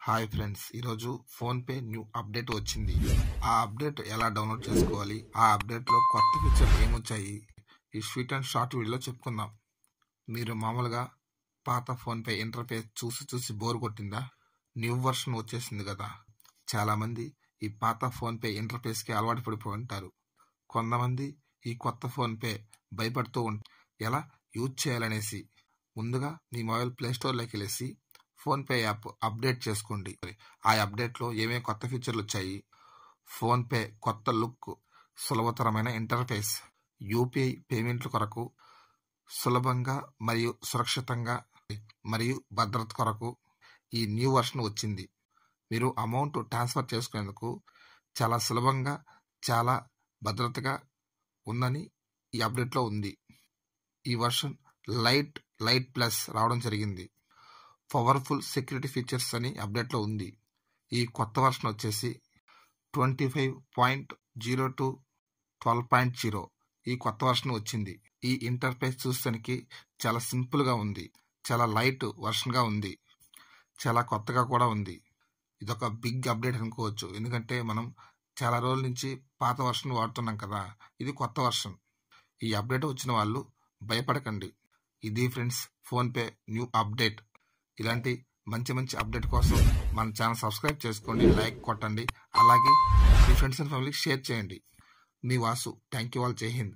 Hi friends, ఈరోజు PhonePe new update వచ్చింది. ఆ అప్డేట్ ఎలా డౌన్లోడ్ చేసుకోవాలి, ఆ అప్డేట్లో కొత్త ఫీచర్లు ఏమొచ్చాయి, ఈ స్వీట్ అండ్ షార్ట్ వీడియోలో చెప్పుకుందాం. మీరు మామూలుగా పాత ఫోన్పే ఇంటర్ఫేస్ చూసి బోర్ కొట్టిందా? న్యూ వర్షన్ వచ్చేసింది కదా. చాలామంది ఈ పాత ఫోన్పే ఇంటర్ఫేస్కి అలవాటు పడిపోయి ఉంటారు. కొంతమంది ఈ కొత్త ఫోన్పే భయపడుతూ ఎలా యూజ్ చేయాలనేసి. ముందుగా మీ మొబైల్ ప్లేస్టోర్లోకి వెళ్ళేసి ఫోన్పే యాప్ అప్డేట్ చేసుకోండి. ఆ అప్డేట్లో ఏమేమి కొత్త ఫీచర్లు వచ్చాయి, ఫోన్పే కొత్త లుక్, సులభతరమైన ఇంటర్ఫేస్, యూపీఐ పేమెంట్ల కొరకు సులభంగా మరియు సురక్షితంగా మరియు భద్రత కొరకు ఈ న్యూ వర్షన్ వచ్చింది. మీరు అమౌంట్ ట్రాన్స్ఫర్ చేసుకునేందుకు చాలా సులభంగా, చాలా భద్రతగా ఉందని ఈ అప్డేట్లో ఉంది. ఈ వర్షన్ లైట్ ప్లస్ రావడం జరిగింది. పవర్ఫుల్ సెక్యూరిటీ ఫీచర్స్ అని అప్డేట్లో ఉంది. ఈ కొత్త వర్షన్ వచ్చేసి 25.02.12.0 ఈ కొత్త వర్షన్ వచ్చింది. ఈ ఇంటర్ఫేస్ చూస్తానికి చాలా సింపుల్గా ఉంది, చాలా లైట్ వర్షన్గా ఉంది, చాలా కొత్తగా కూడా ఉంది. ఇదొక బిగ్ అప్డేట్ అనుకోవచ్చు, ఎందుకంటే మనం చాలా రోజుల నుంచి పాత వర్షన్ వాడుతున్నాం కదా. ఇది కొత్త వర్షన్. ఈ అప్డేట్ వచ్చిన వాళ్ళు భయపడకండి. ఇది ఫ్రెండ్స్ ఫోన్పే న్యూ అప్డేట్. ఇలాంటి మంచి అప్డేట్ కోసం మన ఛానల్ సబ్స్క్రైబ్ చేసుకోండి, లైక్ కొట్టండి, అలాగే మీ ఫ్రెండ్స్ అండ్ ఫ్యామిలీకి షేర్ చేయండి. మీ వాసు. Thank you all. జై హింద్.